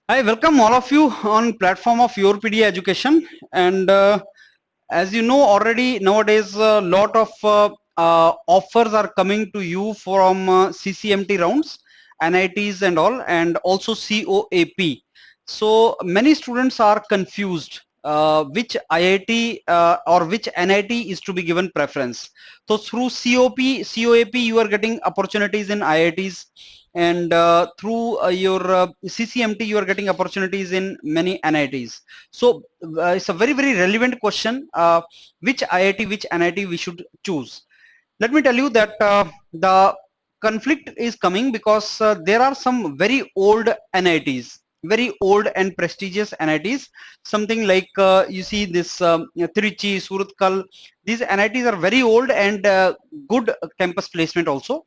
I welcome all of you on platform of Your PD Education, and as you know already nowadays a lot of offers are coming to you from CCMT rounds, NITs and all, and also COAP. So many students are confused which IIT or which NIT is to be given preference. So through COAP you are getting opportunities in IITs, and through your CCMT you are getting opportunities in many NITs. So it's a very relevant question, which IIT, which NIT we should choose. Let me tell you that the conflict is coming because there are some very old NITs, very old and prestigious NITs, something like you see this Trichy, Suratkal. These NITs are very old and good campus placement also.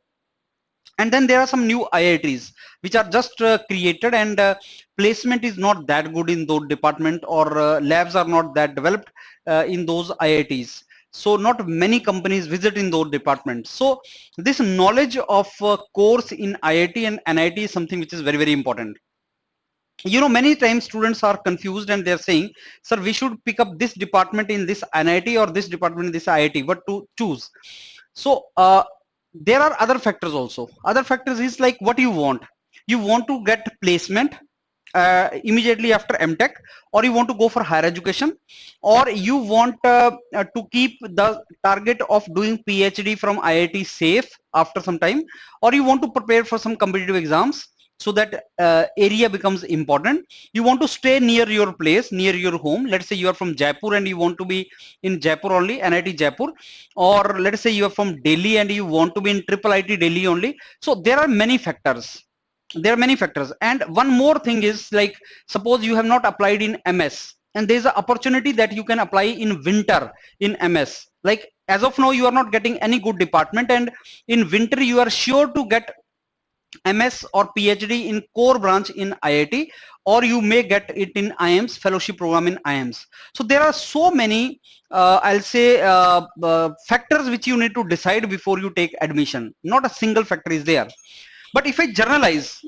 And then there are some new IITs which are just created, and placement is not that good in those department, or labs are not that developed in those IITs. So not many companies visit in those departments. So this knowledge of course in IIT and NIT is something which is very important. You know, many times students are confused and they're saying, sir, we should pick up this department in this NIT or this department in this IIT, what to choose? So there are other factors also. Other factors is like what you want. You want to get placement immediately after MTech, or you want to go for higher education, or you want to keep the target of doing PhD from IIT safe after some time, or you want to prepare for some competitive exams, so that area becomes important. You want to stay near your place, near your home. Let's say you are from Jaipur and you want to be in Jaipur only, NIT Jaipur, or let's say you are from Delhi and you want to be in triple IT Delhi only. So there are many factors. There are many factors. And one more thing is, like, suppose you have not applied in MS and there's an opportunity that you can apply in winter in MS. Like, as of now you are not getting any good department, and in winter you are sure to get MS or PhD in core branch in IIT, or you may get it in IIMS, fellowship program in IIMS. So there are so many I'll say factors which you need to decide before you take admission. Not a single factor is there. But if I generalize,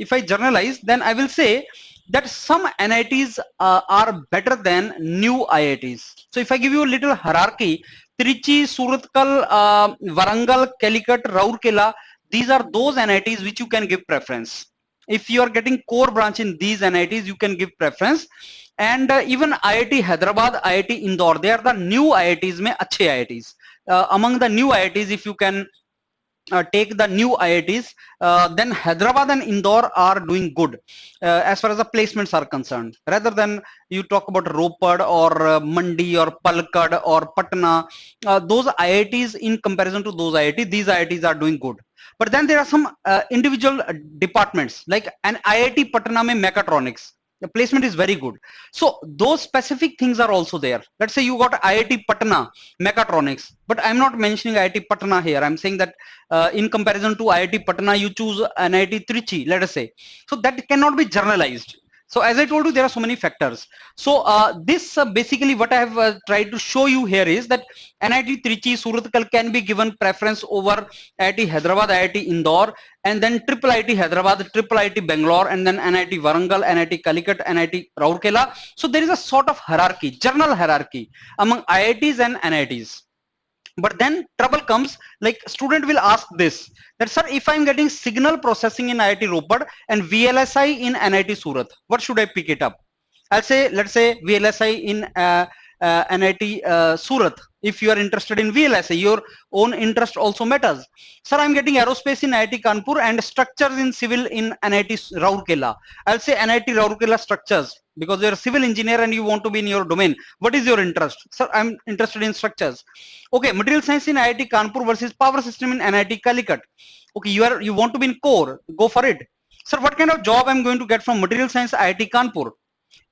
then I will say that some NITs are better than new IITs. So if I give you a little hierarchy, Trichy, Suratkal, Warangal, Calicut, Rourkela, these are those NITs which you can give preference. If you are getting core branch in these NITs, you can give preference. And even IIT Hyderabad, IIT Indore, they are the new IITs mein achhe IITs. Among the new IITs, if you can take the new IITs, then Hyderabad and Indore are doing good as far as the placements are concerned. Rather than you talk about Ropad or Mandi or Palakkad or Patna, those IITs, in comparison to those IITs, these IITs are doing good. But then there are some individual departments, like an IIT Patna mein mechatronics. The placement is very good. So those specific things are also there. Let's say you got IIT Patna mechatronics, but I'm not mentioning IIT Patna here. I'm saying that in comparison to IIT Patna, you choose NIT Trichy, let us say. So that cannot be generalized. So as I told you, there are so many factors. So this basically what I have tried to show you here is that NIT Trichy, Suratkal can be given preference over IIT Hyderabad, IIT Indore, and then triple IT Hyderabad, triple IT Bangalore, and then NIT Warangal, NIT Calicut, NIT Rourkela. So there is a sort of hierarchy, general hierarchy among IITs and NITs. But then trouble comes, like student will ask this, that sir, if I'm getting signal processing in IIT Ropad and VLSI in NIT Surat, what should I pick it up? I'll say, let's say VLSI in NIT Surat. If you are interested in VLSI, your own interest also matters. Sir, I'm getting aerospace in IIT Kanpur and structures in civil in NIT Rourkela. I'll say NIT Rourkela structures, because you're a civil engineer and you want to be in your domain. What is your interest? Sir, I'm interested in structures. Okay, material science in IIT Kanpur versus power system in NIT Calicut. Okay, you want to be in core, go for it. Sir, what kind of job I'm going to get from material science IIT Kanpur?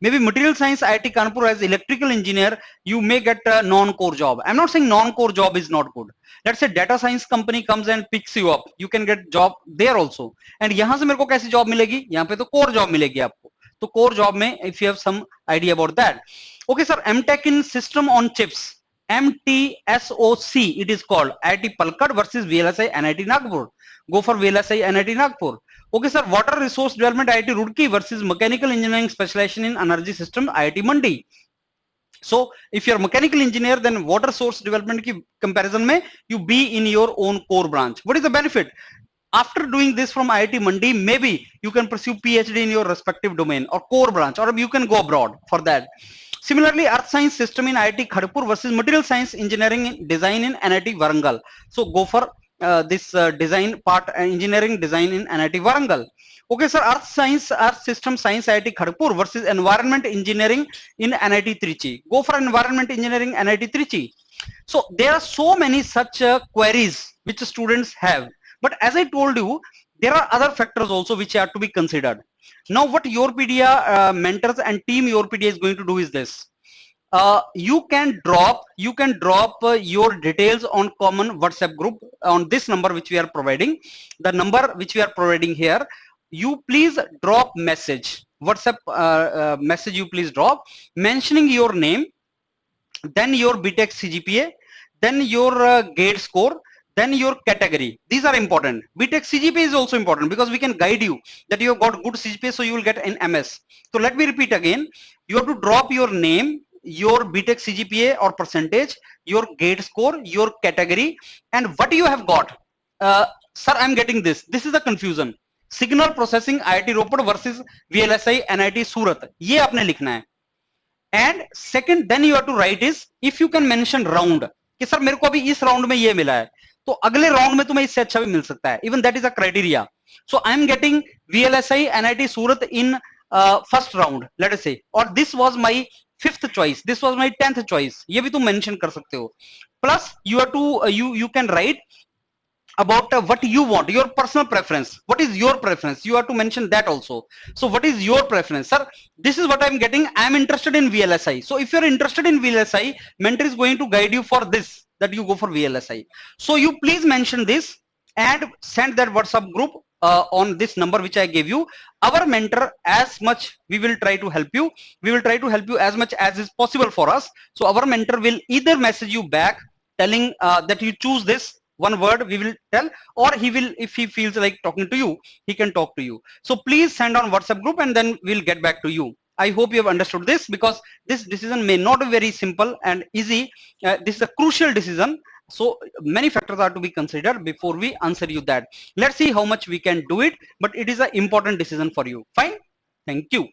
Maybe material science IIT Kanpur as electrical engineer, you may get a non-core job. I'm not saying non-core job is not good. Let's say data science company comes and picks you up, you can get job there also. And यहाँ से मेरे को कैसी job मिलेगी? यहाँ पे तो core job मिलेगी आपको. तो core job में, if you have some idea about that. Okay, sir, MTech in system on chips. MTSOC it is called. IIT Palakkad versus VLSI NIT Nagpur. Go for VLSI NIT Nagpur. Okay, sir. Water resource development IIT Roorkee versus mechanical engineering specialization in energy system IIT Mandi. So if you're a mechanical engineer, then water source development ki comparison mein you be in your own core branch. What is the benefit? After doing this from IIT Mandi, maybe you can pursue PhD in your respective domain or core branch, or you can go abroad for that. Similarly, earth science system in IIT Kharagpur versus material science engineering design in NIT Warangal. So go for this design part, engineering design in NIT Warangal. Okay, sir. Earth science, earth system science IIT Kharagpur versus environment engineering in NIT Trichy. Go for environment engineering NIT Trichy. So there are so many such queries which students have. But as I told you, there are other factors also which are to be considered. Now what YourPedia mentors and team YourPedia is going to do is this. You can drop your details on common WhatsApp group on this number which we are providing. The number which we are providing here, you please drop message, WhatsApp message you please drop, mentioning your name, then your BTech CGPA, then your GATE score, then your category. These are important. BTech CGPA is also important because we can guide you that you have got good CGPA, so you will get an MS. So let me repeat again. You have to drop your name, your BTech CGPA or percentage, your GATE score, your category, and what you have got. Sir, I'm getting this. This is the confusion. Signal processing IIT Ropar versus VLSI NIT Surat. ये आपने लिखना है. And second, then you have to write is if you can mention round कि sir मेरे को अभी इस round में ये मिला है तो अगले राउंड में तुम्हें इससे अच्छा भी मिल सकता है. Even that is a criteria. So I am getting VLSI NIT Surat in first round, let us say, or this was my 5th choice, this was my 10th choice. ये भी तुम mention कर सकते हो. Plus you have to you can write about what you want, your personal preference. What is your preference? You have to mention that also. So what is your preference? Sir, this is what I'm getting. I'm interested in VLSI. So if you're interested in VLSI, mentor is going to guide you for this, that you go for VLSI. So you please mention this and send that WhatsApp group on this number which I gave you. Our mentor, as much we will try to help you. We will try to help you as much as is possible for us. So our mentor will either message you back telling that you choose this one word, we will tell, or he will, if he feels like talking to you, he can talk to you. So please send on WhatsApp group and then we'll get back to you. I hope you have understood this, because this decision may not be very simple and easy. This is a crucial decision. So many factors are to be considered before we answer you that. Let's see how much we can do it, but it is an important decision for you. Fine. Thank you.